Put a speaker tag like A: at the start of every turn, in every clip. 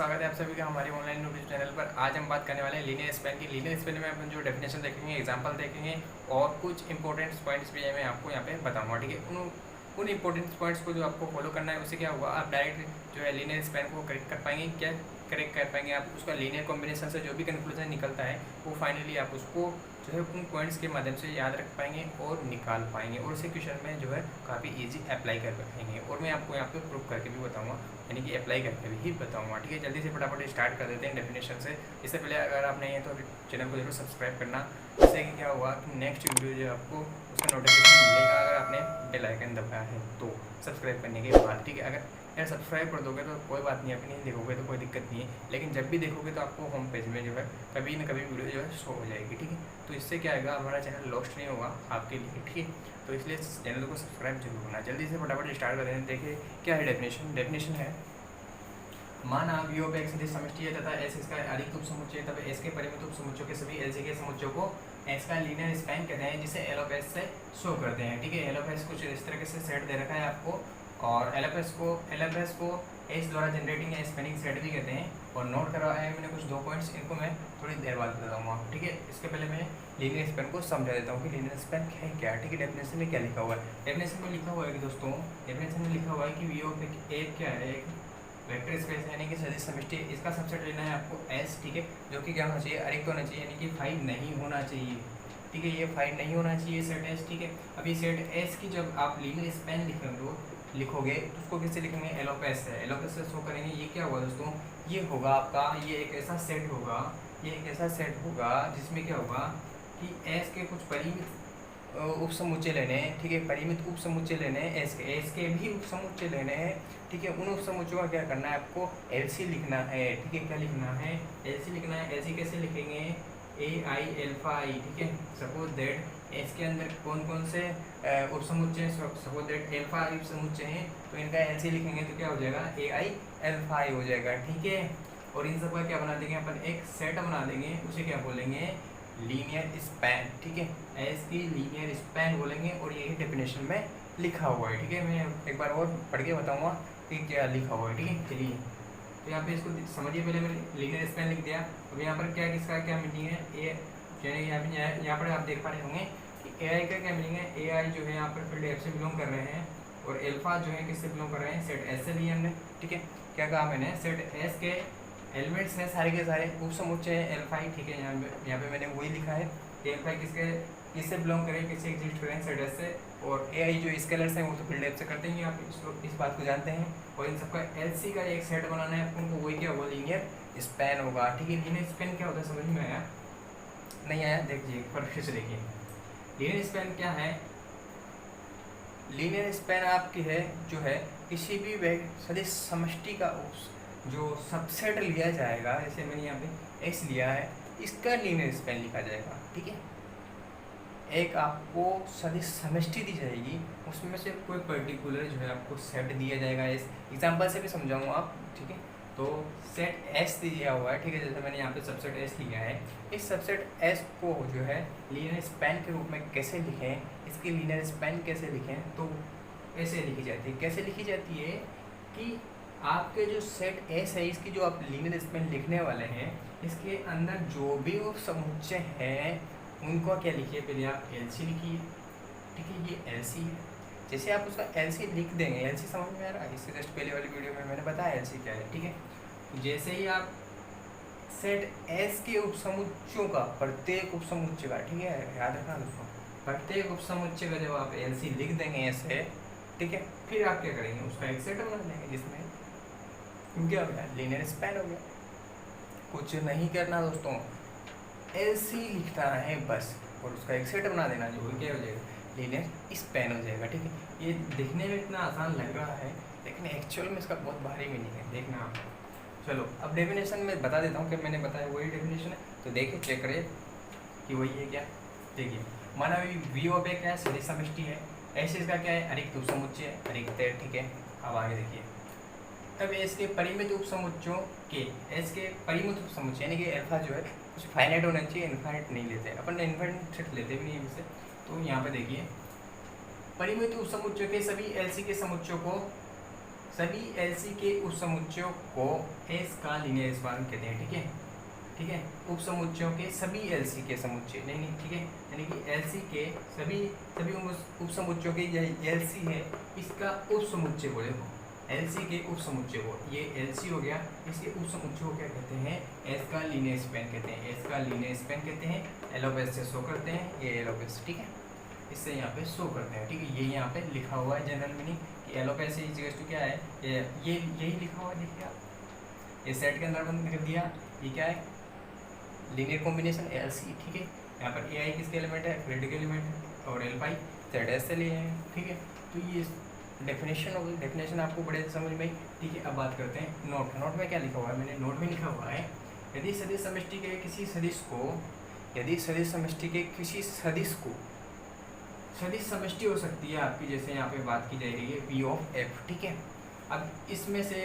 A: स्वागत है आप सभी का हमारे ऑनलाइन यूट्यूब चैनल पर। आज हम बात करने वाले हैं लीनियर स्पैन की। लीनियर स्पैन में अपन जो डेफिनेशन देखेंगे, एग्जांपल देखेंगे और कुछ इंपॉर्टेंट पॉइंट्स भी मैं आपको यहाँ पे बताऊंगा। ठीक है, उन इंपॉर्टेंट पॉइंट्स को जो आपको फॉलो करना है, उससे क्या हुआ, आप डायरेक्ट जो है लीनियर स्पैन को करेक्ट कर पाएंगे। क्या करेक्ट कर पाएंगे आप? उसका लीनियर कॉम्बिनेशन से जो भी कंक्लूजन निकलता है वो फाइनली आप उसको जो है उन पॉइंट्स के माध्यम से याद रख पाएंगे और निकाल पाएंगे, और उसे क्वेश्चन में जो है काफ़ी इजी अप्लाई कर पाएंगे। और मैं आपको यहाँ पे प्रूफ करके भी बताऊंगा, यानी कि अप्लाई करके भी बताऊंगा। ठीक है, जल्दी से फटाफट स्टार्ट कर देते हैं डेफिनेशन से। इससे पहले अगर आप नहीं है तो चैनल को जरूर सब्सक्राइब करना, जिससे कि क्या हुआ कि नेक्स्ट वीडियो जो आपको उसका नोटिफिकेशन मिलेगा अगर आपने बेल आइकन दबाया है तो सब्सक्राइब करने के बाद। ठीक है, अगर यार सब्सक्राइब कर दोगे तो कोई बात नहीं, अपनी नहीं देखोगे तो कोई दिक्कत नहीं है, लेकिन जब भी देखोगे तो आपको होम पेज में जो है कभी न कभी वीडियो जो है शो हो जाएगी। ठीक है, तो इससे क्या आएगा, हमारा चैनल लॉस्ट नहीं होगा आपके लिए। ठीक है, तो इसलिए चैनल को सब्सक्राइब जरूर करना। जल्दी से फटाफट स्टार्ट कर दें। देखिए क्या है डेफिनेशन है, माना वी ऑफ एक्स सदिश समष्टि है तथा एस इसका अधिक उप समुच्चय, तब एस के परिमित उप समुच्चयों के सभी एल सी के समुच्चयों को एस का लीनियर स्पैन कहते हैं, जिसे एल ऑफ एस से शो करते हैं। ठीक है, एल ऑफ एस कुछ इस तरीके से सेट दे रखा है आपको, और एल एफ एस को एस द्वारा जनरेटिंग या स्पैनिंग सेट भी कहते हैं। और नोट करवाया है मैंने कुछ 2 पॉइंट्स, इनको मैं थोड़ी देर बाद बताऊंगा। ठीक है, इसके पहले मैं लीनियर स्पैन को समझा देता हूँ कि लीनियर स्पैन है क्या। ठीक है, डेफिनेशन में क्या लिखा हुआ है। डेफिनेशन में लिखा हुआ है कि दोस्तों, डेफिनेशन में लिखा हुआ है कि वी ऑफ एक क्या है, एक वेक्टर स्पेस यानी कि सदिश समष्टि, इसका सबसेट लेना है आपको एस। ठीक है, जो कि क्या होना चाहिए, अरिक्त होना चाहिए, यानी कि 5 नहीं होना चाहिए। ठीक है, ये 5 नहीं होना चाहिए सेट एस। ठीक है, अभी सेट एस की जब आप लीनियर स्पैन लिखोगे तो उसको कैसे लिखेंगे, एल ऑफ एस है, एल ऑफ एस से शो करेंगे। ये क्या होगा दोस्तों, ये होगा आपका, ये एक ऐसा सेट होगा, ये एक ऐसा सेट होगा जिसमें क्या होगा कि एस के कुछ परिमित उप समुच्चय लेने हैं। ठीक है, परिमित उप समुच्चय लेने हैं, एस के भी उप समुच्चय लेने हैं। ठीक है, उन उप समुच्चयों का क्या करना है, आपको एलसी लिखना है। ठीक है, क्या लिखना है, एलसी लिखना है। एलसी कैसे लिखेंगे, ए आई एल्फा आई। ठीक है, सपोज दैट एस के अंदर कौन कौन से उप समुच्चय, सपोज दैट एल्फा आई उप समुच्चय हैं, तो इनका एलसी लिखेंगे तो क्या हो जाएगा, ए आई एल्फा आई हो जाएगा। ठीक है, और इन सब का क्या बना देंगे अपन, एक सेट बना देंगे, उसे क्या बोलेंगे, लीनियर स्पैन। ठीक है, एस की लीनियर स्पैन बोलेंगे, और यही डेफिनेशन में लिखा हुआ है। ठीक है, मैं एक बार और पढ़ के बताऊंगा कि क्या लिखा हुआ है। ठीक है, चलिए तो यहाँ पे इसको समझिए। पहले मैंने लीनियर स्पैन लिख दिया। अब यहाँ पर क्या, किसका क्या मीनिंग है, ए यानी यहाँ पर आप देख पा रहे होंगे कि ए आई का क्या मीनिंग है। ए आई जो है यहाँ पर फील्ड एफ से बिलोंग कर रहे हैं, और एल्फा जो है किससे बिलोंग कर रहे हैं, सेट एस से लिए हमने। ठीक है, क्या कहा मैंने, सेट एस के एलिमेंट्स हैं सारे के सारे, उप समुच्चय है एल्फा ही। ठीक है, यहाँ पे मैंने वही लिखा है, एल्फा किससे बिलोंग करें, किससे एग्जिस्ट करें, सेट एस से। और ए आई जो स्केलर्स हैं वो तो फील्ड एफ से करते हैं, आप इस बात को जानते हैं। और इन सबका एल सी का एक सेट बनाना है आपको, वही क्या होगा, लीनियर स्पैन होगा। ठीक है, लीनियर स्पैन क्या होता है, समझ में आया, नहीं आया, देखिए पर फिर से देखिए, लीनियर स्पैन क्या है। लीनियर स्पैन आपकी है जो है किसी भी सदिश समष्टि का जो सबसेट लिया जाएगा, जैसे मैंने यहाँ पे एक्स लिया है, इसका लीनियर स्पैन लिखा जाएगा। ठीक है, एक आपको सदिश समष्टि दी जाएगी, उसमें से कोई पर्टिकुलर जो है आपको सेट दिया जाएगा। इस एग्जांपल से भी समझाऊंगा आप। ठीक है, तो सेट एस दिया हुआ है। ठीक है, जैसे मैंने यहाँ पे सबसेट एस लिया है, इस सबसेट एस को जो है लीनियर स्पैन के रूप में कैसे लिखें, इसकी लीनियर स्पैन कैसे लिखें, तो ऐसे लिखी जाती है। कैसे लिखी जाती है कि आपके जो सेट एस है, इसकी जो आप लीनियर स्पैन लिखने वाले हैं, इसके अंदर जो भी उप समुच्चय हैं उनको क्या लिखिए, पहले आप एल सी लिखिए। ठीक है, ये एल सी है। जैसे आप उसका एल सी लिख देंगे, एल सी समझ में आ रहा है, इससे जस्ट पहले वाली वीडियो में मैंने बताया एल सी क्या है। ठीक है, जैसे ही आप सेट एस के उप समुच्चयों का, प्रत्येक उप समुच्चय का, ठीक है याद रखना दोस्तों, प्रत्येक उप समुच्चय का जब आप एल सी लिख देंगे ऐसे, ठीक है, फिर आप क्या करेंगे, उसका एक सेट बना देंगे जिसमें क्या हो गया, लीनियर स्पैन हो गया। कुछ नहीं करना दोस्तों, एल सी लिखना है बस, और उसका एक सेट बना देना, जो क्या हो जाएगा, लीनियर स्पैन हो जाएगा। ठीक है, ये दिखने में इतना आसान लग रहा है, लेकिन एक्चुअल में इसका बहुत भारी मीनिंग है, देखना आप। चलो अब डेफिनेशन में बता देता हूँ कि मैंने बताया वही डेफिनेशन है, तो देखिए चेक करिए कि वही है क्या। देखिए, माना वी ऑफ ए क्या है, सदिश समष्टि है, ऐसे इसका क्या है, अरिक्त उप समुच्चय है, अरिक्त है। ठीक है, अब आगे देखिए, तब एस के परिमित उप समुच्चयों के, एस के परिमित उप समुच्चय यानी कि अल्फा जो है कुछ फाइनाइट होना चाहिए, इनफाइनाइट नहीं लेते अपन, इनफाइनाइट सेट लेते भी नहीं इनसे। तो यहाँ पे देखिए, परिमित उप समुच्चयों के सभी एल सी के समुच्चयों को सभी एलसी के उप समुच्चयों को एस का लीनियर स्पैन कहते हैं। ठीक है, ठीक है, उप समुच्चयों के सभी एलसी के समुच्चय नहीं, ठीक है, यानी कि एलसी के सभी सभी उप समुच्चयों के एलसी है, इसका उप समुच्चय बोले एलसी के उप समुच्चय को, ये एलसी हो गया, इसके उप समुच्चय को क्या कहते हैं, एस का लीनियर स्पैन कहते हैं, एस का लीनियर स्पैन कहते हैं। एल ऑफ एस से शो करते हैं, ये एल ऑफ एस, ठीक है, इससे यहाँ पे शो करते हैं। ठीक है, ये यहाँ पे लिखा हुआ है जनरल मीनिंग कि L of S is equal to क्या है, ये यही लिखा हुआ है, देखिए आप ये सेट के अंदर बंद कर दिया, ये क्या है, लीनियर कॉम्बिनेशन एल सी। ठीक है, यहाँ पर ए आई किसके एलिमेंट है, क्रिटिकल एलिमेंट है, और एल पाई जेड एस से लिए हैं। ठीक है, तो ये डेफिनेशन हो गई, डेफिनेशन आपको बड़े समझ में आई। ठीक है, अब बात करते हैं नोट। नोट में क्या लिखा हुआ है, मैंने नोट में लिखा हुआ है, यदि सदिश समष्टि के किसी सदिश को, यदि सदिश समष्टि के किसी सदिश को, सदिश समष्टि हो सकती है आपकी, जैसे यहाँ पे बात की जा रही है पी ऑफ एफ। ठीक है, अब इसमें से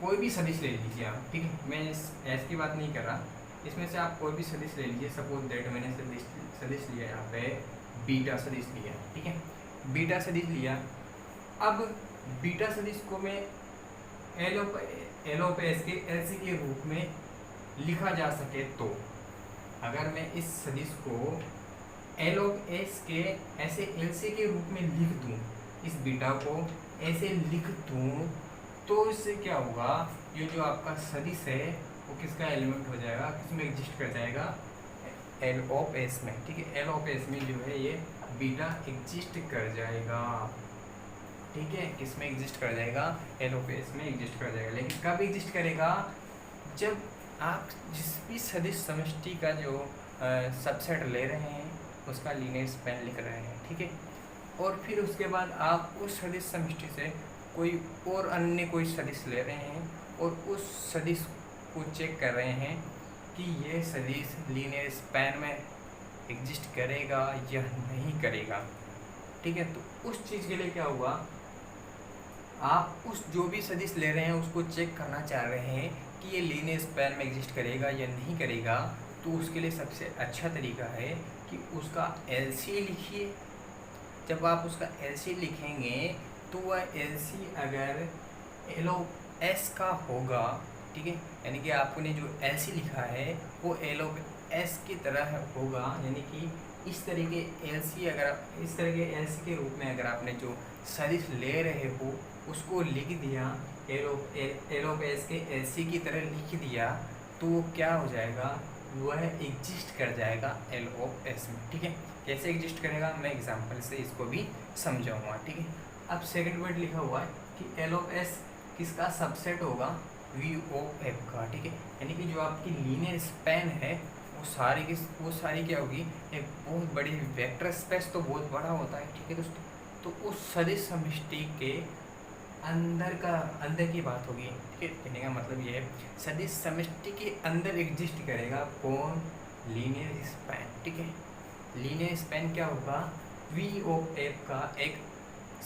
A: कोई भी सदिश ले लीजिए आप। ठीक है, मैं इस एस की बात नहीं कर रहा, इसमें से आप कोई भी सदिश ले लीजिए। सपोज दैट मैंने सदिश लिया यहाँ पे बीटा सदिश लिया। ठीक है, बीटा सदिश लिया। अब बीटा सदिश को मैं एल ऑफ एस के एलसी के रूप में लिखा जा सके तो, अगर मैं इस सदिश को एल ऑफ एस के ऐसे एलसी के रूप में लिख दूं, इस बीटा को ऐसे लिख दूं, तो इससे क्या होगा, ये जो आपका सदिश है वो किसका एलिमेंट हो जाएगा, किसमें एग्जिस्ट कर जाएगा, एल ऑफ एस में। ठीक है, एल ऑफ एस में जो है ये बीटा एग्जिस्ट कर जाएगा। ठीक है, किसमें एग्जिस्ट कर जाएगा, एल ऑफ एस में एग्जिस्ट कर जाएगा। लेकिन कब एग्जिस्ट करेगा, जब आप जिस भी सदिश समष्टि का जो सबसेट ले रहे हैं उसका लीनियर स्पैन लिख रहे हैं। ठीक है, और फिर उसके बाद आप उस सदिश समष्टि से कोई और अन्य कोई सदिश ले रहे हैं और उस सदिश को चेक कर रहे हैं कि ये सदिश लीनियर स्पैन में एग्जिस्ट करेगा या नहीं करेगा। ठीक है, तो उस चीज़ के लिए क्या हुआ, आप उस जो भी सदिश ले रहे हैं उसको चेक करना चाह रहे हैं कि ये लीनियर स्पैन में एग्जिस्ट करेगा या नहीं करेगा, तो उसके लिए सबसे अच्छा तरीका है कि उसका एलसी लिखिए। जब आप उसका एलसी लिखेंगे तो वह एलसी अगर एल ऑफ एस का होगा, ठीक है, यानी कि आपने जो एलसी लिखा है वो एल ऑफ एस की तरह होगा, यानी कि इस तरह के एलसी, अगर इस तरह के एलसी के रूप में अगर आपने जो सदिश ले रहे हो उसको लिख दिया, एल ऑफ एस के एलसी की तरह लिख दिया, तो वो क्या हो जाएगा, वह एग्जिस्ट कर जाएगा एल ऑफ एस में। ठीक है, कैसे एग्जिस्ट करेगा मैं एग्जांपल से इसको भी समझाऊंगा। ठीक है, अब सेकंड वर्ड लिखा हुआ है कि एल ऑफ एस किसका सबसेट होगा, वी ओ एफ का। ठीक है, यानी कि जो आपकी लीनियर स्पैन है वो सारी क्या होगी, एक बहुत बड़ी वेक्टर स्पेस तो बहुत बड़ा होता है। ठीक है दोस्तों, तो उस सदिश समष्टि के अंदर की बात होगी। ठीक है, कहने का मतलब ये है सदिश समष्टि के अंदर एग्जिस्ट करेगा कौन, लीनियर स्पैन। ठीक है, लीनियर स्पैन क्या होगा, वी ऑफ एफ का एक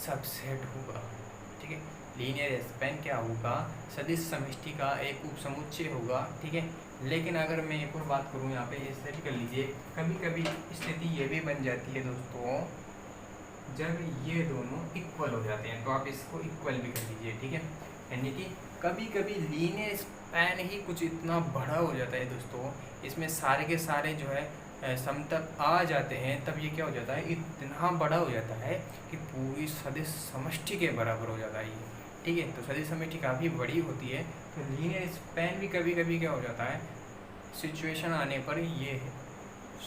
A: सबसेट होगा। ठीक है, लीनियर स्पैन क्या होगा, सदिश समष्टि का एक उपसमुच्चय होगा। ठीक है, लेकिन अगर मैं एक और बात करूँ यहाँ पे स्टडी कर लीजिए, कभी कभी स्थिति ये भी बन जाती है दोस्तों, जब ये दोनों इक्वल हो जाते हैं तो आप इसको इक्वल भी कर लीजिए। ठीक है, यानी कि कभी कभी लीनियर स्पैन ही कुछ इतना बड़ा हो जाता है दोस्तों, इसमें सारे के सारे जो है समतल आ जाते हैं, तब ये क्या हो जाता है, इतना बड़ा हो जाता है कि पूरी सदिश समष्टि के बराबर हो जाता है ये। ठीक है, तो सदिश समष्टि काफ़ी बड़ी होती है, तो लीनियर स्पैन भी कभी कभी क्या हो जाता है, सिचुएशन आने पर ये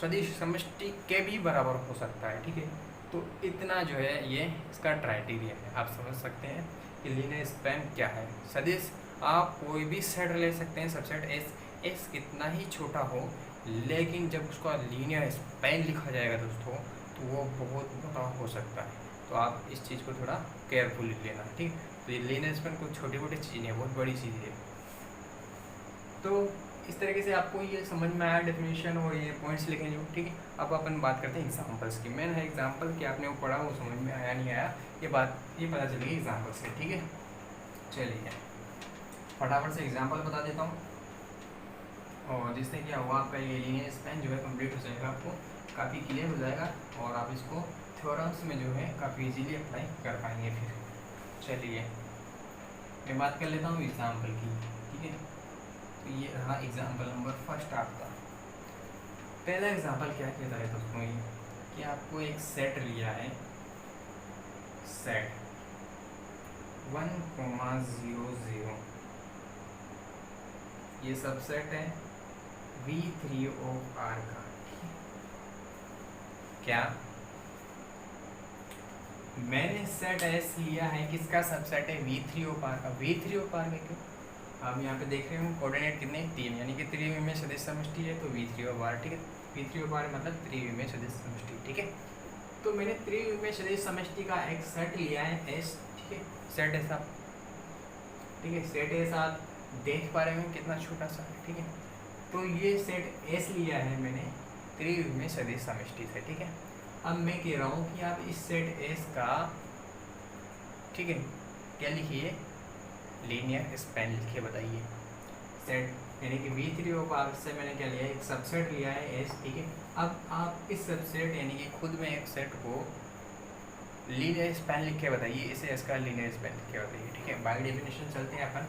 A: सदिश समष्टि के भी बराबर हो सकता है। ठीक है, तो इतना जो है ये इसका क्राइटेरिया है, आप समझ सकते हैं कि लीनियर स्पैन क्या है। सदिश आप कोई भी सेट ले सकते हैं, सबसेट एस कितना ही छोटा हो, लेकिन जब उसका लीनियर स्पैन लिखा जाएगा दोस्तों तो वो बहुत बड़ा हो सकता है, तो आप इस चीज़ को थोड़ा केयरफुली लेना। ठीक, तो ये लीनियर स्पैन कोई छोटी मोटी चीज़ नहीं है, बहुत बड़ी चीज़ है। तो इस तरीके से आपको ये समझ में आया डेफिनेशन और ये पॉइंट्स लिखे जो। ठीक है, अब अपन बात करते हैं एग्जांपल्स की। मेन है एग्जांपल कि आपने वो पढ़ा वो समझ में आया नहीं आया, ये पता चलेगी एग्जांपल से। ठीक है, चलिए फटाफट से एग्जांपल बता देता हूँ, और जिससे क्या हुआ आपका ये लीनियर स्पैन जो है कंप्लीट हो जाएगा, आपको काफ़ी क्लियर हो जाएगा और आप इसको थ्योरम्स में जो है काफ़ी इजीली अप्लाई कर पाएंगे। फिर चलिए मैं बात कर लेता हूँ एग्जाम्पल की, ठीक है। तो ये रहा एग्जाम्पल नंबर फर्स्ट आपका। पहला एग्जाम्पल क्या कहता है दोस्तों, ये कि आपको एक सेट लिया है, सेट 1,0,0, ये सबसेट है V3 ऑफ R का, ठीक है। क्या मैंने सेट एस लिया है, किसका सबसेट है, V3 ऑफ R का। V3 ऑफ R में क्यों, आप यहाँ पे देख रहे हो कोऑर्डिनेट कितने, 3, यानी कि त्रिविमीय सदिश समष्टि है, तो V3 ऑफ R, ठीक है। V3 ऑफ R मतलब त्रिविमीय सदिश समष्टि, ठीक है। तो मैंने त्रिविमीय सदिश समष्टि का एक सेट लिया है S, ठीक है। सेट एस आप, ठीक है, सेट एस आप देख पा रहे हो कितना छोटा सा है, ठीक है। तो ये सेट एस लिया है मैंने त्रिविमीय सदिश समष्टि से, ठीक है। अब मैं कह रहा हूँ कि आप इस सेट एस का, ठीक है, क्या लिखिए, लीनियर स्पैन लिखिए, बताइए। सेट यानी कि V3 ऑफ R से मैंने क्या लिया है, एक सबसेट लिया है S, ठीक है। अब आप इस सबसेट यानी कि खुद में एक सेट को लीनियर स्पैन लिख के बताइए, इसे S का लीनियर स्पैन लिख के बताइए, ठीक है। बाय डेफिनेशन चलते हैं अपन।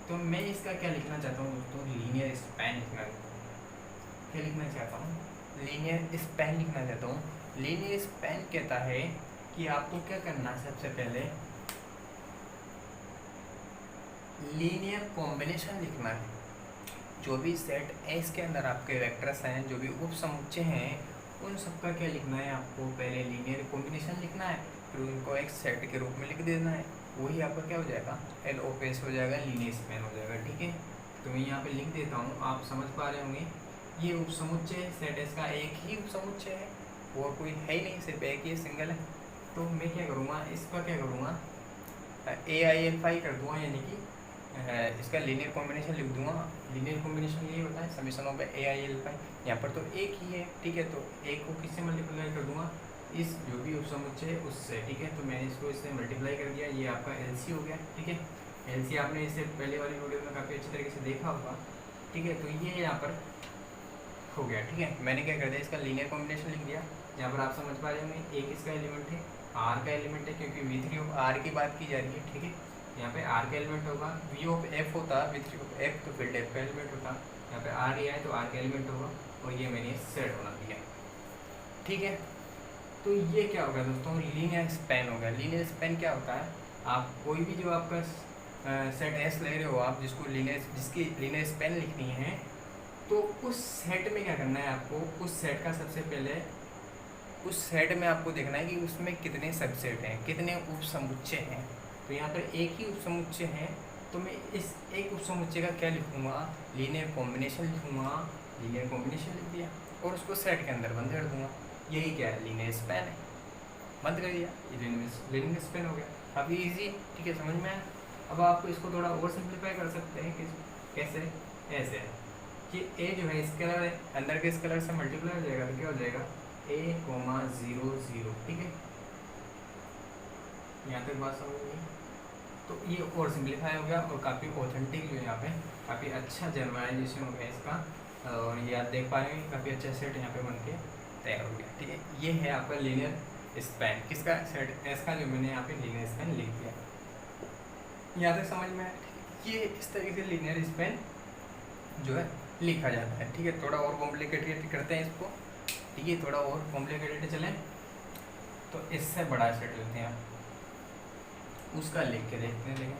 A: तो मैं इसका क्या लिखना चाहता हूँ दोस्तों, लीनियर स्पैन लिखना, क्या लिखना चाहता हूँ, लीनियर स्पैन लिखना चाहता हूँ। लीनियर स्पैन कहता है कि आपको क्या करना है, सबसे पहले लीनियर कॉम्बिनेशन लिखना है। जो भी सेट एस के अंदर आपके वेक्टर्स हैं, जो भी उप समुच्चय हैं, उन सबका क्या लिखना है, आपको पहले लीनियर कॉम्बिनेशन लिखना है, फिर उनको एक सेट के रूप में लिख देना है। वही आपका क्या हो जाएगा, एल ओ पी एस हो जाएगा, लीनियर स्पैन हो जाएगा, ठीक है। तो मैं यहाँ पे लिख देता हूँ, आप समझ पा रहे होंगे। ये उप समुच्चय सेट एस का एक ही उप समुच्चय है, और कोई है ही नहीं, सिर्फ एक ही सिंगल है। तो मैं क्या करूँगा, इसका क्या करूँगा, AIL5 कर दूँगा, यानी कि इसका लीनियर कॉम्बिनेशन लिख दूंगा। लीनियर कॉम्बिनेशन यही होता है, समीशन ऑफ AIL5। यहाँ पर तो एक ही है, ठीक है। तो एक को किससे मल्टीप्लाई कर दूंगा, इस जो भी उप समुच्चय है उससे, ठीक है। तो मैंने इसको इससे मल्टीप्लाई कर दिया, ये आपका LC हो गया, ठीक है। LC आपने इससे पहले वाली वीडियो में काफ़ी अच्छी तरीके से देखा होगा, ठीक है। तो ये यहाँ पर हो गया, ठीक है। मैंने क्या कर दिया, इसका लीनियर कॉम्बिनेशन लिख दिया। यहाँ पर आप समझ पा रहे होंगे, एक इसका एलिमेंट है, R का एलिमेंट है, क्योंकि V3 ऑफ R की बात की जा रही है, ठीक है। यहाँ पे R का एलिमेंट होगा, V ऑफ F होता, V3 ऑफ F तो फिर F का एलिमेंट होता। यहाँ पे R लिया है तो R का एलिमेंट होगा, और ये मैंने सेट बना दिया, ठीक है। तो ये क्या होगा दोस्तों, लीनियर स्पैन होगा। लीनियर स्पैन क्या होता है, आप कोई भी जो आपका सेट एस ले रहे हो आप, जिसकी लीनियर स्पैन लिखनी है, तो उस सेट में क्या करना है आपको, उस सेट का सबसे पहले उस सेट में आपको देखना है कि उसमें कितने सबसेट हैं, कितने उप समुच्चय हैं। तो यहाँ पर एक ही उप समुच्चय है, तो मैं इस एक उप समुच्चय का क्या लिखूँगा, लीनियर कॉम्बिनेशन लिखूँगा। लीनियर कॉम्बिनेशन लिख दिया और उसको सेट के अंदर बंद कर दूँगा। यही क्या है, लीनियर स्पैन है, बंद कर दिया, ये लीनियर स्पैन हो गया। काफ़ी ईजी, ठीक है, समझ में आया। अब आप इसको थोड़ा और सिंप्लीफाई कर सकते हैं, कैसे, ऐसे कि ए जो है स्केलर है, अंदर के स्केलर से मल्टीप्लाई हो जाएगा, तो क्या हो जाएगा, A,0,0, ठीक है। यहाँ तक बात समझ गई। तो ये और सिंप्लीफाई हो गया, और काफ़ी ऑथेंटिक जो है यहाँ पे काफ़ी अच्छा जनरलाइजेशन हो गया इसका, और ये आप देख पा रहे हैं काफ़ी अच्छा सेट यहाँ पे बन के तैयार हो गया, ठीक है। ये है आपका लीनियर स्पैन, किसका, सेट एस का, जो मैंने यहाँ पे लीनियर स्पैन लिख दिया। यहाँ तक समझ में आया, ये इस तरीके से लीनियर स्पैन जो है लिखा जाता है, ठीक है। थोड़ा और कॉम्प्लिकेटेड करते हैं इसको, ठीक है, थोड़ा और कॉम्प्लिकेटेड चलें तो इससे बड़ा सेट लेते हैं, उसका लिख के देखते हैं, लेकिन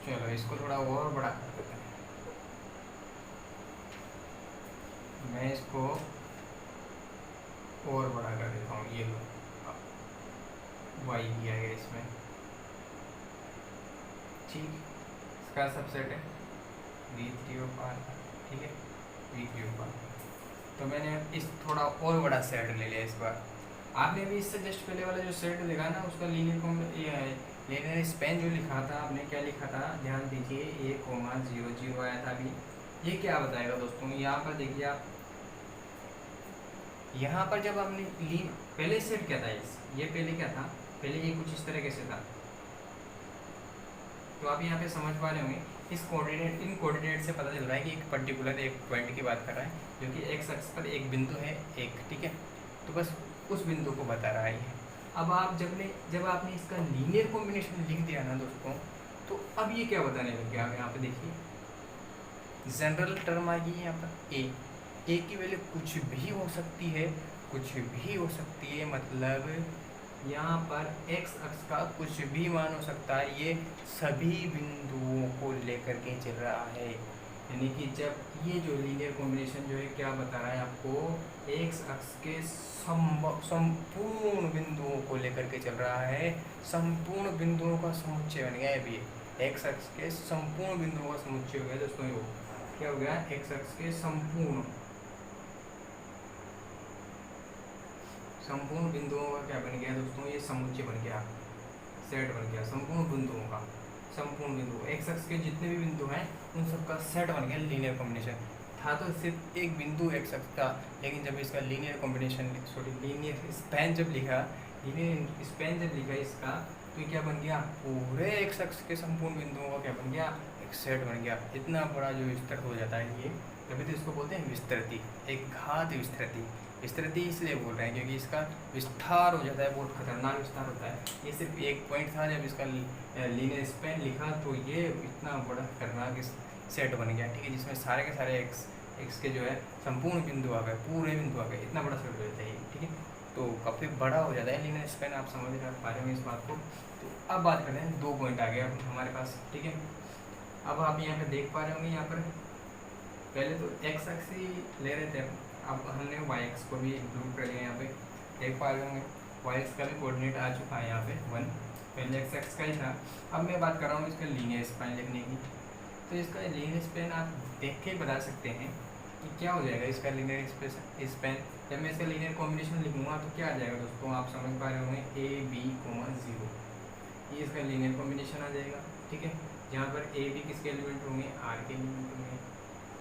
A: चलो इसको थोड़ा और बड़ा कर देते हैं। मैं इसको और बड़ा कर देता हूँ, ये लो वाई किया गया इसमें, ठीक। इसका सबसेट है V3 ऑफ R, ठीक है, V3 ऑफ R। तो मैंने इस थोड़ा और बड़ा सेट ले लिया इस बार। आपने भी इससे जस्ट पहले वाला जो सेट देखा ना, उसका लीनियर स्पैन जो लिखा था, आपने क्या लिखा था, ध्यान दीजिए, A,0,0 आया था अभी। ये क्या बताएगा दोस्तों, यहाँ पर देखिए आप, यहाँ पर जब आपने पहले सेट क्या था, ये पहले क्या था, पहले ये कुछ इस तरीके से था। तो आप यहाँ पे समझ पा रहे होंगे, इन कोऑर्डिनेट से पता चल रहा है कि एक पर्टिकुलर एक पॉइंट की बात कर रहा है, जो कि एक्स अक्ष पर एक बिंदु है, एक, ठीक है। तो बस उस बिंदु को बता रहा है ये, अब आप जब आपने इसका लीनियर कॉम्बिनेशन लिख दिया ना दोस्तों, तो अब ये क्या बताने लग गया, आप यहाँ पे देखिए जनरल टर्म आ गई है यहाँ पर ए की वैल्यू कुछ भी हो सकती है, कुछ भी हो सकती है, मतलब यहाँ पर एक्स अक्ष का कुछ भी मान हो सकता है, ये सभी बिंदुओं को लेकर के चल रहा है। यानी कि जब ये जो लीनियर कॉम्बिनेशन जो है क्या बता रहा है आपको, एक्स अक्ष के संपूर्ण बिंदुओं को लेकर के चल रहा है, संपूर्ण बिंदुओं का समुच्चय बन गया है। अभी एक्स अक्ष के संपूर्ण बिंदुओं का समुच्चय हो गया दोस्तों, ये क्या हो गया, एक्स अक्ष के संपूर्ण बिंदुओं का क्या बन गया दोस्तों, ये समुच्चय बन गया, सेट बन गया संपूर्ण बिंदुओं का। संपूर्ण बिंदु एक्स अक्ष के जितने भी बिंदु हैं उन सबका सेट बन गया लीनियर कॉम्बिनेशन। था तो सिर्फ एक बिंदु एक्स अक्ष का, लेकिन जब इसका लीनियर कॉम्बिनेशन लीनियर स्पैन जब लिखा इसका, तो ये क्या बन गया, पूरे एक्स अक्ष के संपूर्ण बिंदुओं का क्या बन गया, एक सेट बन गया। इतना बड़ा जो विस्तृत हो जाता है ये, तभी तो इसको बोलते हैं विस्तृति, एक घात विस्तृति। विस्तृति इसलिए बोल रहे हैं क्योंकि इसका विस्तार हो जाता है, बहुत खतरनाक विस्तार होता है। ये सिर्फ एक पॉइंट था, जब इसका लीनियर स्पैन लिखा तो ये इतना बड़ा खतरनाक सेट बन गया, ठीक है, जिसमें सारे के सारे एक्स के जो है संपूर्ण बिंदु आ गए, पूरे बिंदु आ गए, इतना बड़ा सेट हो जाता है, ठीक है। तो काफ़ी बड़ा हो जाता है लीनियर स्पैन, आप समझ पा रहे हो इस बात को। तो अब बात करते हैं, 2 पॉइंट आ गए अब हमारे पास, ठीक है। अब आप यहाँ पे देख पा रहे होंगे, यहाँ पर पहले तो एक्स अक्ष ही ले रहे थे, अब हमने वाई एक्स को भी इंक्लूड कर लिया। यहाँ पे देख पा रहे होंगे वाई एक्स का भी कोऑर्डिनेट आ चुका है यहाँ पे 1, पहले एक्स एक्स का ही था। अब मैं बात कर रहा हूँ इसका लीनियर स्पैन लिखने की। तो इसका लीनियर स्पैन आप देख के बता सकते हैं कि क्या हो जाएगा इसका लीनियर स्पैन। जब मैं इसका लीनियर कॉम्बिनेशन लिखूँगा तो क्या आ जाएगा दोस्तों, आप समझ पा रहे होंगे ए बी कोमा 0, ये इसका लीनियर कॉम्बिनेशन आ जाएगा, ठीक है। जहाँ पर ए बी किसके एलिमेंट होंगे, आर के एलिमेंट होंगे,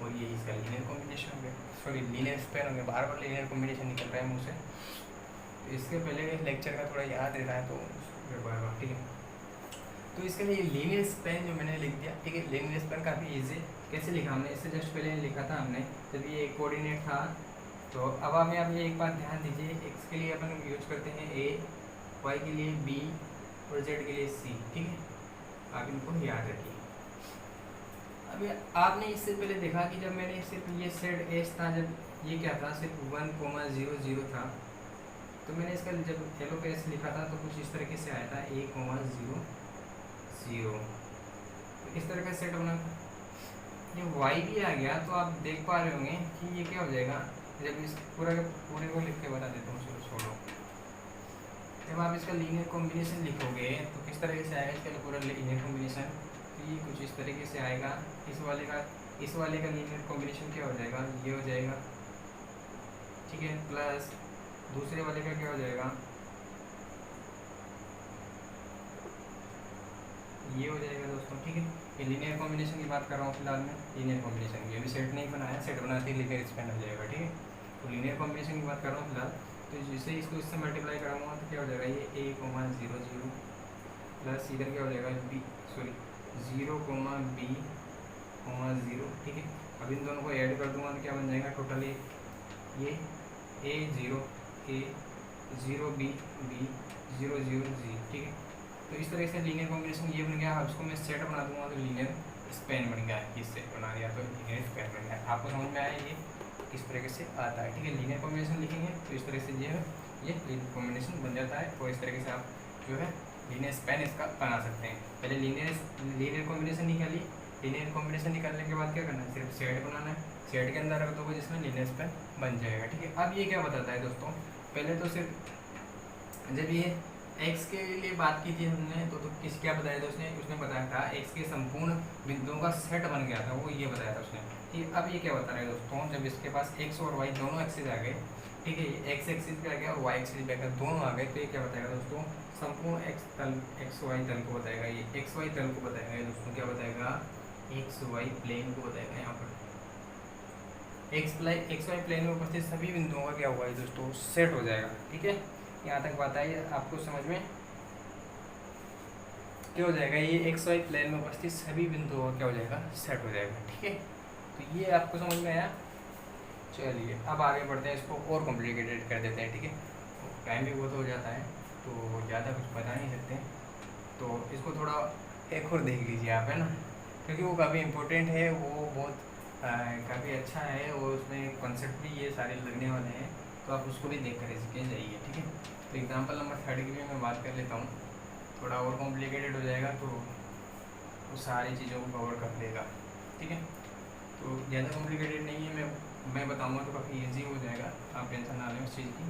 A: और ये इसका लीनियर कॉम्बिनेशन हो गया, सॉरी लीनियर स्पैन हो गया। बार बार लीनियर कॉम्बिनेशन निकल रहा है मुँह से, तो इसके पहले लेक्चर का थोड़ा याद रहता है तो बार बार, ठीक है। तो इसके लिए लीनियर स्पैन जो मैंने लिख दिया, ठीक है। लीनियर स्पैन काफ़ी ईजी, कैसे लिखा हमने, इससे जस्ट पहले लिखा था हमने जब ये कोऑर्डिनेट था। तो अब आप ये एक बात ध्यान दीजिए, एक्स के लिए अपन यूज करते हैं ए, वाई के लिए बी और जेड के लिए सी, ठीक है। आप इनको याद रखिए। अभी आपने इससे पहले देखा कि जब मैंने सिर्फ ये सेट एस था, जब ये क्या था, सिर्फ 1,0,0 था, तो मैंने इसका जब एलो पे एस लिखा था तो कुछ इस तरीके से आया था, 1,0,0। तो इस तरह का सेट बना। ये वाई भी आ गया तो आप देख पा रहे होंगे कि ये क्या हो जाएगा, जब इस पूरे को लिख के बता देता हूँ, छोड़ो। जब आप इसका लीनियर कॉम्बिनेशन लिखोगे तो किस तरीके से आएगा इसका पूरा लीनियर कॉम्बिनेशन, तो ये कुछ इस तरीके से आएगा। इस वाले का लीनियर कॉम्बिनेशन क्या हो जाएगा, ये हो जाएगा, ठीक है, प्लस दूसरे वाले का क्या हो जाएगा, ये हो जाएगा दोस्तों, ठीक है। ये लीनियर कॉम्बिनेशन की बात कर रहा हूँ फिलहाल मैं, लीनियर कॉम्बिनेशन की, अभी सेट नहीं बनाया, सेट बनाते ही लीनियर स्पैन हो जाएगा, ठीक है। तो लीनियर कॉम्बिनेशन की बात कर रहा हूँ फिलहाल। तो जिससे इसको इससे मल्टीप्लाई कराऊंगा तो क्या हो जाएगा, ये 1,0,0 प्लस इधर क्या हो जाएगा, 0,B,0, ठीक है। अब इन दोनों को ऐड कर दूंगा तो क्या बन जाएगा, टोटल ये A0B0G, ठीक है। तो इस तरह से लीनियर कॉम्बिनेशन ये बन गया। अब इसको मैं सेट बना दूंगा तो लीनियर स्पैन बन गया, ये सेट बना दिया तो लीनियर स्पैन बन गया। आपको समझ में आया ये किस तरीके से आता है, ठीक है। लीनियर कॉम्बिनेशन लिखेंगे तो इस तरह से ये लीनियर कॉम्बिनेशन बन जाता है, और इस तरीके से आप जो है लीनियर स्पैन इसका बना सकते हैं। पहले लीनियर कॉम्बिनेशन निकालिए, लीनियर कॉम्बिनेशन निकालने के बाद क्या करना है, सिर्फ सेट बनाना है, सेट के अंदर रख दोगे जिसमें लीनियर स्पैन बन जाएगा, ठीक है। अब ये क्या बताता है दोस्तों, पहले तो सिर्फ जब ये एक्स के लिए बात की थी हमने तो किस क्या बताया था उसने बताया था एक्स के संपूर्ण बिंदुओं का सेट बन गया था, वो ये बताया था उसने, ठीक है। अब ये क्या बता रहे हैं दोस्तों, जब इसके पास एक्स और वाई दोनों एक्सिस आ गए, ठीक है, एक्स एक्सिस पे आ गया और वाई एक्सिस पे आ गया, दोनों आ गए, तो ये क्या बताएगा दोस्तों, संपूर्ण एक्स वाई तल को बताएगा, ये एक्स वाई तल को बताएगा, ये दोस्तों क्या बताएगा, एक्स वाई प्लेन को बताएगा। यहाँ पर एक्स वाई प्लेन में उपस्थित सभी बिंदुओं का क्या हुआ है दोस्तों, सेट हो जाएगा, ठीक है। यहाँ तक बात आई आपको समझ में, क्या हो जाएगा, ये एक्स वाई प्लेन में उपस्थित सभी बिंदुओं का क्या हो जाएगा, सेट हो जाएगा, ठीक है। तो ये आपको समझ में आया। चलिए अब आगे बढ़ते हैं, इसको और कॉम्प्लिकेटेड कर देते हैं, ठीक है। टाइम भी बहुत हो जाता है, तो ज़्यादा कुछ बता नहीं सकते। तो इसको थोड़ा एक और देख लीजिए आप, है ना, क्योंकि वो काफ़ी इम्पोर्टेंट है, वो बहुत काफ़ी अच्छा है और उसमें कॉन्सेप्ट भी ये सारे लगने वाले हैं, तो आप उसको भी देख कर सीखे जाइए, ठीक है। तो एग्जांपल नंबर 30 की भी मैं बात कर लेता हूँ, थोड़ा और कॉम्प्लिकेटेड हो जाएगा तो वो सारी चीज़ों को कवर कर देगा, ठीक है। तो ज़्यादा कॉम्प्लिकेटेड नहीं है, मैं बताऊँगा तो काफ़ी ईजी हो जाएगा, आप टेंशन ना लें उस चीज़ की।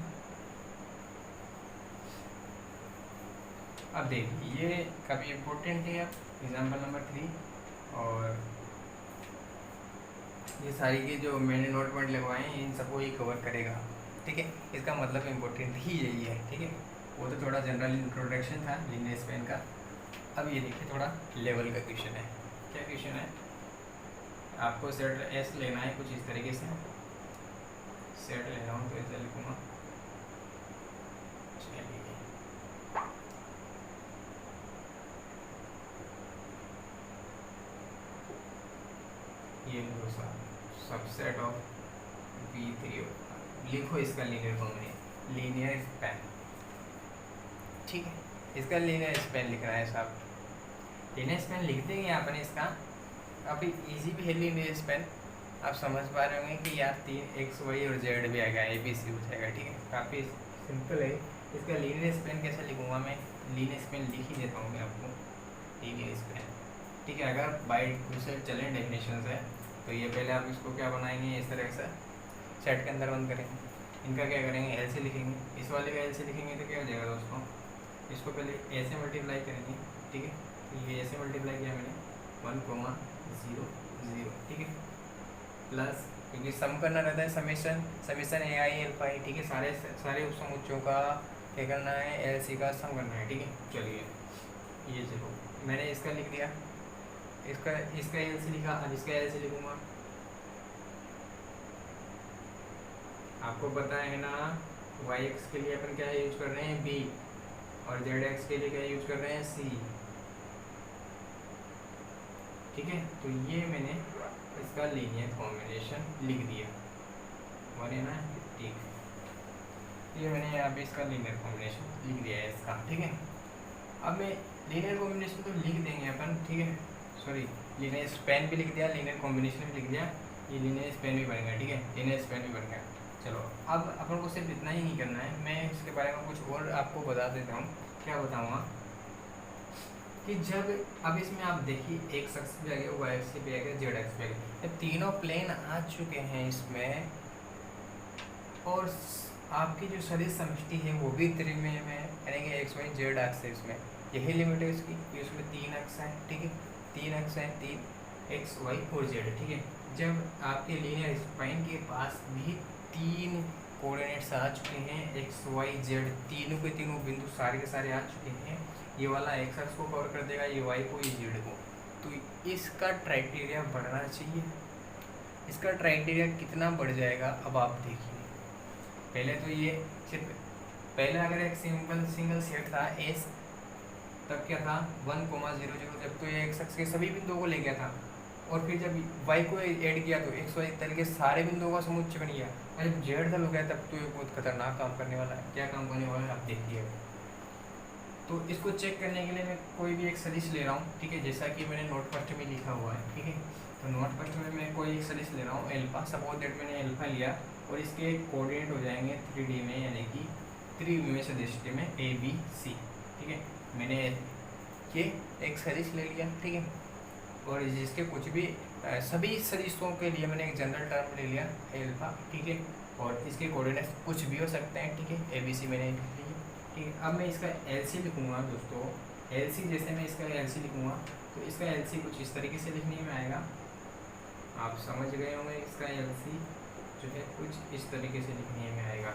A: अब देखिए ये काफ़ी इम्पोर्टेंट है, एग्जाम्पल नंबर 3, और ये सारी की जो मैंने नोट पॉइंट लगवाए हैं इन सबको ही कवर करेगा, ठीक है। इसका मतलब इम्पोर्टेंट ही यही है, ठीक है। वो तो थोड़ा जनरल इंट्रोडक्शन था लीनियर स्पेन का। अब ये देखिए थोड़ा लेवल का क्वेश्चन है। क्या क्वेश्चन है, आपको सेट एस लेना है कुछ इस तरीके से, सेट ले रहा हूँ तो ऐसा लिखूँगा, ये लो सबसेट ऑफ V3, लिखो इसका लीनियर कॉम्बिनेशन, लीनियर स्पैन, ठीक है। इसका लीनियर स्पैन लिखना है साहब, लीनियर स्पैन लिख देंगे आपने इसका। काफ़ी इजी भी है लीनियर स्पैन, आप समझ पा रहे होंगे कि यार 3 x y और z भी आएगा, ABC हो जाएगा, ठीक है। काफ़ी सिंपल है। इसका लीनियर स्पैन कैसे लिखूँगा मैं, लीनियर स्पैन लिख ही देता हूँ मैं आपको, लीनियर स्पैन, ठीक है। अगर बाई डिफॉल्ट चलें डेफिनेशन से तो ये पहले आप इसको क्या बनाएंगे, इस तरह से सेट के अंदर बंद करेंगे, इनका क्या करेंगे एल से लिखेंगे, इस वाले का एल से लिखेंगे तो क्या हो जाएगा दोस्तों, इसको पहले ए से मल्टीप्लाई करेंगे, ठीक है। तो ये ऐसे मल्टीप्लाई किया मैंने 1,0,0, ठीक है, प्लस क्योंकि सम करना रहता है, समेशन ए आई एल पाई, ठीक है। सारे समुच्चयों का क्या करना है, एल सी का सम करना है, ठीक है। चलिए ये चलो मैंने इसका लिख दिया, इसका एल सी लिखा, अब इसका एल सी लिखूँगा। आपको पता है ना वाई एक्स के लिए अपन क्या यूज कर रहे हैं, बी, और जेड एक्स के लिए क्या यूज कर रहे हैं, सी, ठीक है। तो ये मैंने इसका लीनियर कॉम्बिनेशन लिख दिया, और है ना, ठीक, ये मैंने यहाँ पे इसका लीनियर कॉम्बिनेशन लिख दिया है इसका, ठीक है। अब मैं लीनियर कॉम्बिनेशन तो लिख देंगे अपन, ठीक है, सॉरी लीनियर स्पैन भी लिख दिया, लीनियर कॉम्बिनेशन भी लिख दिया, ये लीनियर स्पैन भी बन गया, ठीक है, लीनियर स्पैन भी बन गया। चलो अब अपन को सिर्फ इतना ही नहीं करना है, मैं इसके बारे में कुछ और आपको बता देता हूँ। क्या बताऊँगा कि जब अब इसमें आप देखिए एक्स एक्स भी आ गया, वाई एक्स भी आ गया, जेड एक्स भी आ गया, तीनों प्लेन आ चुके हैं इसमें, और आपकी जो सदिश समष्टि है वो भी त्रिमेय में है, यानी कि एक्स वाई जेड एक्स है, इसमें यही लिमिट है इसकी, इसमें 3 एक्स है, ठीक है, 3 एक्स है, 3 एक्स वाई और जेड, ठीक है। जब आपके लीनियर स्पाइन के पास भी 3 कोऑर्डिनेट्स आ चुके हैं, एक्स वाई जेड, तीनों के तीनों बिंदु सारे के सारे आ चुके हैं, ये वाला एक्स एक्स को कवर कर देगा, ये वाई को, ये जेड को, तो इसका क्राइटेरिया बढ़ना चाहिए। इसका क्राइटेरिया कितना बढ़ जाएगा अब आप देखिए। पहले तो ये सिर्फ पहले अगर एक सिंगल सेट था एस, तब क्या था 1,0,0, जब तो ये एक्स एक्स के सभी बिंदुओं को ले गया था, और फिर जब वाई को ऐड किया तो एक्स वाई तरीके सारे बिंदुओं का समुच्चय बन गया, और जब जेड दल हो गया तब तो ये बहुत खतरनाक काम करने वाला है। क्या काम करने वाला है आप देखिए। तो इसको चेक करने के लिए मैं कोई भी एक सदिश ले रहा हूँ, ठीक है, जैसा कि मैंने नोट फर्स्ट में लिखा हुआ है, ठीक है। तो नोट फर्स्ट में मैं कोई एक सदिश ले रहा हूँ एल्फा, सपोज दैट मैंने एल्फा लिया, और इसके कोऑर्डिनेट हो जाएंगे 3D में, यानी कि त्रिविमीय सदिश में ABC, ठीक है। मैंने ये एक सदिश ले लिया, ठीक है, और जिसके कुछ भी सभी सदिशों के लिए मैंने एक जनरल टर्म ले लिया एल्फा, ठीक है, और इसके कोऑर्डिनेट्स कुछ भी हो सकते हैं, ठीक है। ABC मैंने लिख लिया, ठीक है। अब मैं इसका LC लिखूँगा दोस्तों, LC जैसे मैं इसका LC लिखूँगा तो इसका LC कुछ इस तरीके से लिखने में आएगा, आप समझ गए होंगे। इसका LC जो है कुछ इस तरीके से लिखने में आएगा,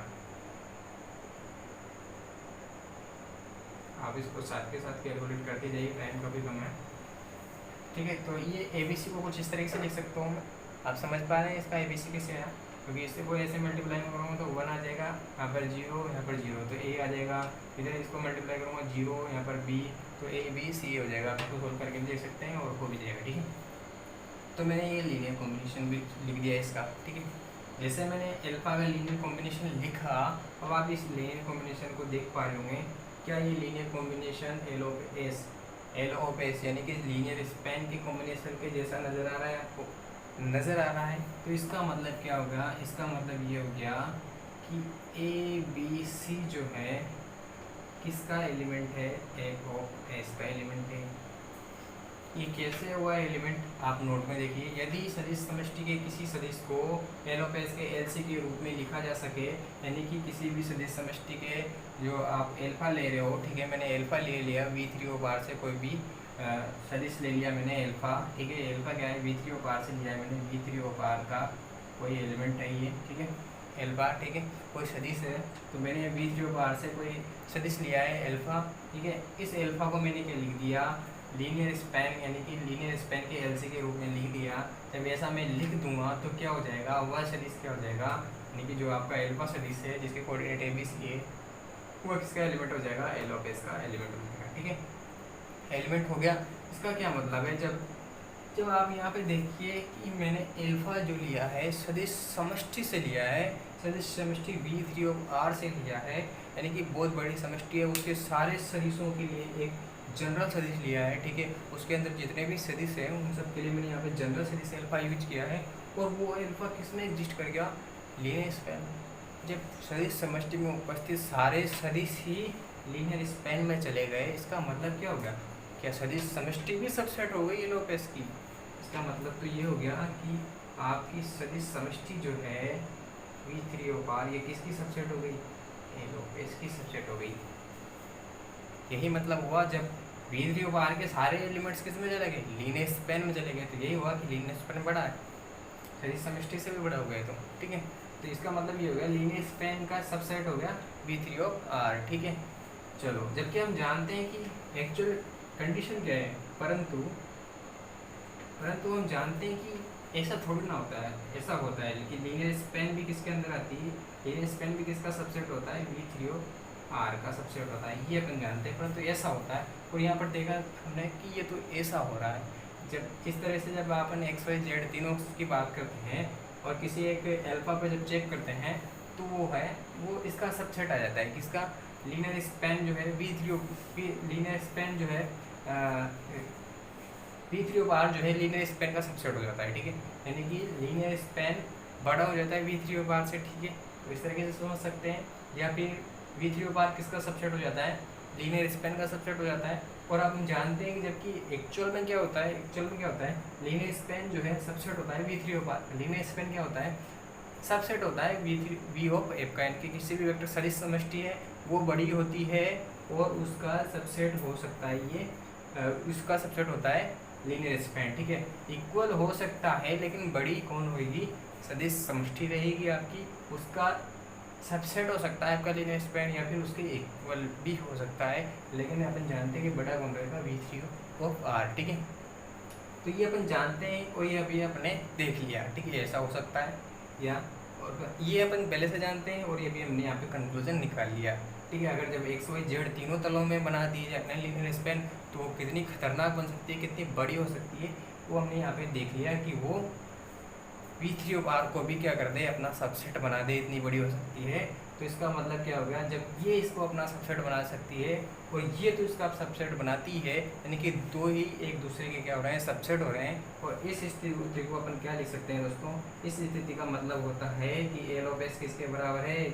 A: आप इसको साथ के साथ कैलकुलेट करते जाइए, टाइम का भी कम है, ठीक है। तो ये ABC को कुछ इस तरीके से लिख सकता हूँ मैं, आप समझ पा रहे हैं इसका ABC कैसे है, क्योंकि इससे को ऐसे मल्टीप्लाई करूँगा तो 1 आ जाएगा, यहाँ पर 0, यहाँ पर 0, तो A आ जाएगा, इधर इसको मल्टीप्लाई करूँगा 0, यहाँ पर B, तो ABC हो जाएगा। आप इसको सोल्व करके भी देख सकते हैं और हो भी जाएगा, ठीक है। तो मैंने ये लीनियर कॉम्बिनेशन भी लिख दिया इसका, ठीक है। जैसे मैंने एल्फा का लीनियर कॉम्बिनेशन लिखा, अब आप इस लीनियर कॉम्बिनेशन को देख पा रहे होंगे क्या ये linear combination L of S यानी कि लीनियर स्पैन के कॉम्बिनेशन के जैसा नज़र आ रहा है आपको? नज़र आ रहा है। तो इसका मतलब क्या होगा? इसका मतलब ये हो गया कि ए बी सी जो है किसका एलिमेंट है? एल ऑफ एस का एलिमेंट है। ये कैसे हुआ एलिमेंट? आप नोट में देखिए, यदि सदिश समष्टि के किसी सदिश को एल ऑफ एस के एल सी के रूप में लिखा जा सके, यानी कि किसी भी सदिश समष्टि के जो आप एल्फा ले रहे हो, ठीक है, मैंने एल्फा ले लिया V3 ओ बार से, कोई भी सदिश ले लिया मैंने एल्फा, ठीक है, एल्फा क्या है? V3 ओ बार से लिया है मैंने, V3 ओ बार का कोई एलिमेंट है ये, ठीक है, एल्फा, ठीक है, कोई सदिश है, तो मैंने V3 ओ बार से कोई सदिश लिया है एल्फा, ठीक है। इस एल्फा को मैंने क्या लिख दिया? लीनियर स्पैन, यानी कि लीनियर स्पैन के एलसी के रूप में लिख दिया। जब ऐसा मैं लिख दूंगा तो क्या हो जाएगा? वह सदिश क्या हो जाएगा? यानी कि जो आपका एल्फा सदिश है जिसके कोऑर्डिनेट ए बी सी है, वो किसका एलिमेंट हो जाएगा? एल ऑफ एस का एलिमेंट हो जाएगा, ठीक है। एलिमेंट हो गया। इसका क्या मतलब है? जब आप यहाँ पे देखिए कि मैंने एल्फा जो लिया है सदिश समष्टि से लिया है, सदिश समष्टि V3 ऑफ R से लिया है, यानी कि बहुत बड़ी समष्टि है, उसके सारे सदिशों के लिए एक जनरल सदिश लिया है, ठीक है। उसके अंदर जितने भी सदिश हैं उन सब के लिए मैंने यहाँ पे जनरल सदिश एल्फा यूज किया है, और वो एल्फा किस में एग्जिस्ट कर गया? Linear span. जब सदिश समष्टि में उपस्थित सारे सदिश ही लीनियर स्पैन में चले गए, इसका मतलब क्या हो गया? क्या सदिश समष्टि भी सबसेट हो गई एल ऑफ एस की? इसका मतलब तो ये हो गया कि आपकी सदिश समष्टि जो है V3 ऑफ R, ये किसकी सबसेट हो गई? एल ऑफ एस की सबसेट हो गई। यही मतलब हुआ जब V3 ऑफ R के सारे एलिमेंट्स किस में चले गए? लीनियर स्पैन में चले गए। तो यही हुआ कि लीनियर स्पैन बड़ा है, सदिश समष्टि से भी बड़ा हो गया, तो ठीक है। तो इसका मतलब ये हो गया लीनियर स्पैन का सबसेट हो गया V3 ऑफ R, ठीक है। चलो, जबकि हम जानते हैं कि एक्चुअल कंडीशन क्या है, परंतु हम जानते हैं कि ऐसा थोड़ी ना होता है, ऐसा होता है। लेकिन लीनियर स्पैन भी किसके अंदर आती है? लीनियर स्पैन भी किसका सबसेट होता है? V3 ऑफ R का सबसेट होता है, ये अपन जानते हैं। परंतु ऐसा होता है, और यहाँ पर देखा हमने कि ये तो ऐसा हो रहा है। जब इस तरह से जब अपन एक्स वाई जेड तीनों की बात करते हैं और किसी एक एल्फा पे जब चेक करते हैं, तो वो इसका सबसेट आ जाता है। किसका? लीनियर स्पैन जो है लीनियर स्पैन जो है V3 ऑफ R जो है लीनियर स्पैन का सबसेट हो जाता है, ठीक है। यानी कि लीनियर स्पैन बड़ा हो जाता है V3 ऑफ R से, ठीक है। तो इस तरीके से समझ सकते हैं। या फिर V3 ऑफ R किसका सबसेट हो जाता है? लीनियर स्पैन का सबसेट हो जाता है। और अब हम जानते हैं कि जबकि एक्चुअल में क्या होता है? लीनियर स्पैन जो है सबसेट होता है V3 of R। Linear span क्या होता है? सबसेट होता है V ऑफ F का, यानी कि किसी भी वेक्टर सदिश समष्टि है वो बड़ी होती है और उसका सबसेट हो सकता है उसका सबसेट होता है लीनियर स्पैन, ठीक है। इक्वल हो सकता है, लेकिन बड़ी कौन होगी? सदिश समष्टि रहेगी आपकी, उसका सबसेट हो सकता है आपका लीनियर स्पैन, या फिर उसके इक्वल भी हो सकता है। लेकिन अपन जानते हैं कि बड़ा कौन रहेगा? V3 ऑफ R, ठीक है। तो ये अपन जानते हैं और ये अभी अपने देख लिया, ठीक है, ऐसा हो सकता है या, और ये अपन पहले से जानते हैं और ये भी हमने यहाँ पे कंक्लूजन निकाल लिया, ठीक है। अगर जब एक्स वाई जेड तीनों तलों में बना दी जाए अपने लीनियर स्पैन, तो वो कितनी खतरनाक बन सकती है, कितनी बड़ी हो सकती है, वो हमने यहाँ पे देख लिया कि वो V3 ऑफ R को भी क्या कर दे? अपना सबसेट बना दे, इतनी बड़ी हो सकती है। तो इसका मतलब क्या हो गया? जब ये इसको अपना सबसेट बना सकती है और ये तो इसका सबसेट बनाती है, यानी कि दो ही एक दूसरे के क्या हो रहे हैं? सबसेट हो रहे हैं। और इस स्थिति को अपन क्या लिख सकते हैं दोस्तों? इस स्थिति का मतलब होता है कि एल ऑफ एस किसके बराबर है?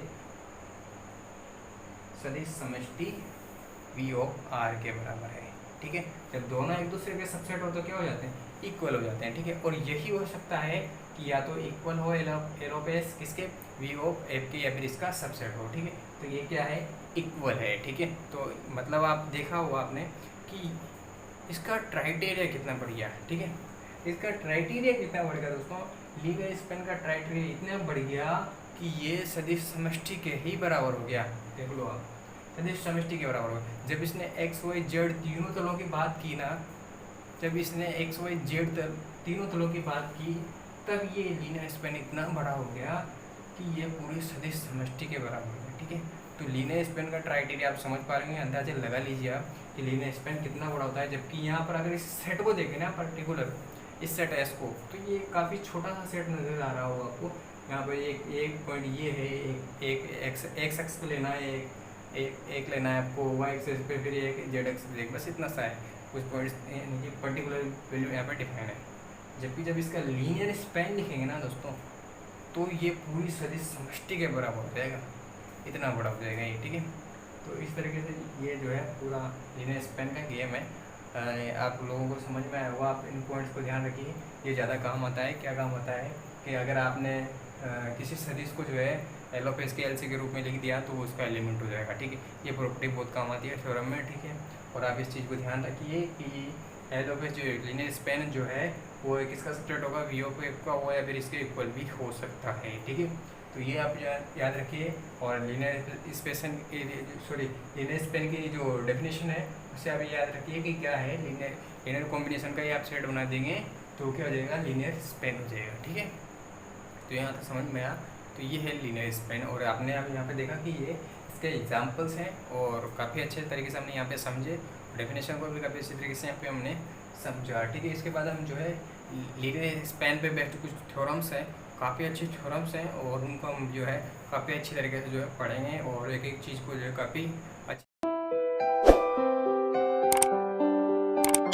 A: सदिश समष्टि V ऑफ R के बराबर है, ठीक है। जब दोनों एक दूसरे के सबसेट हो तो क्या हो जाते हैं? इक्वल हो जाते हैं, ठीक है। और यही हो सकता है कि या तो इक्वल हो एल ऑफ एस किसके? V ऑफ F के, या फिर इसका सबसेट हो, ठीक है। तो ये क्या है? इक्वल है, ठीक है। तो मतलब आप देखा हुआ आपने कि इसका क्राइटेरिया कितना बढ़िया, ठीक है। इसका क्राइटेरिया कितना बढ़ गया दोस्तों? लीनियर स्पैन का क्राइटेरिया इतना बढ़ गया कि ये सदिश समष्टि के ही बराबर हो गया। देख लो आप, सदिश समष्टि के बराबर हो गया। जब इसने एक्स वाई जेड तीनों तलों की बात की ना, जब इसने एक्स वाई जेड तीनों तलों की बात की, तब ये लीनियर स्पैन इतना बड़ा हो गया कि ये पूरी सदिश समष्टि के बराबर हो गया, ठीक है। तो लीनियर स्पैन का क्राइटेरिया आप समझ पा रहे हैं, अंदाजा लगा लीजिए आप कि लीनियर स्पैन कितना बड़ा होता है। जबकि यहाँ पर अगर इस सेट को देखें ना, पर्टिकुलर इस सेट एस को, तो ये काफ़ी छोटा सा सेट नज़र आ रहा होगा आपको। यहाँ पर एक पॉइंट ये है, एक एक्स एक्स पे लेना है, एक एक लेना है आपको y एक्सिस पे, फिर एक z एक्सिस पे, बस इतना सा है। कुछ पॉइंट्स यानी कि पर्टिकुलर वैल्यू यहाँ पे डिफाइन है। जबकि जब इसका लीनियर स्पैन लिखेंगे ना दोस्तों, तो ये पूरी सदिश समष्टि के बराबर हो जाएगा, इतना बड़ा हो जाएगा ये, ठीक है। तो इस तरीके से ये जो है पूरा लीनियर स्पैन का गेम है। आप लोगों को समझ में आया होगा। आप इन पॉइंट्स को ध्यान रखिए, ये ज़्यादा काम आता है। क्या काम आता है कि अगर आपने किसी सदिश को जो है एल ऑफ एस के एल सी के रूप में लिख दिया तो उसका एलिमेंट हो जाएगा, ठीक है। ये प्रॉपर्टी बहुत काम आती है थ्योरम में, ठीक है। और आप इस चीज़ को ध्यान रखिए कि एल ऑफ एस जो लीनियर स्पैन जो है वो किसका सब्सेट होगा, वी ऑफ एफ का हो या फिर इसके इक्वल भी हो सकता है, ठीक है। तो ये आप याद रखिए। और लीनियर स्पैन की जो डेफिनेशन है उसे आप याद रखिए कि क्या है, लीनियर कॉम्बिनेशन का ही आप सेट बना देंगे तो क्या हो जाएगा, लीनियर स्पैन हो जाएगा, ठीक है। तो यहाँ तक समझ में आया। तो ये है लीनियर स्पैन। और आपने अब यहाँ पे देखा कि ये इसके एग्जांपल्स हैं और काफ़ी अच्छे तरीके से हमने यहाँ पे समझे, डेफिनेशन को भी काफ़ी अच्छे तरीके से यहाँ पे हमने समझा, ठीक है। इसके बाद हम जो है लीनियर स्पैन पे बेस्ड कुछ थ्योरम्स हैं, काफ़ी अच्छे थ्योरम्स हैं, और उनको हम जो है काफ़ी अच्छी तरीके से जो है पढ़ेंगे और एक एक चीज़ को जो है काफ़ी अच्छी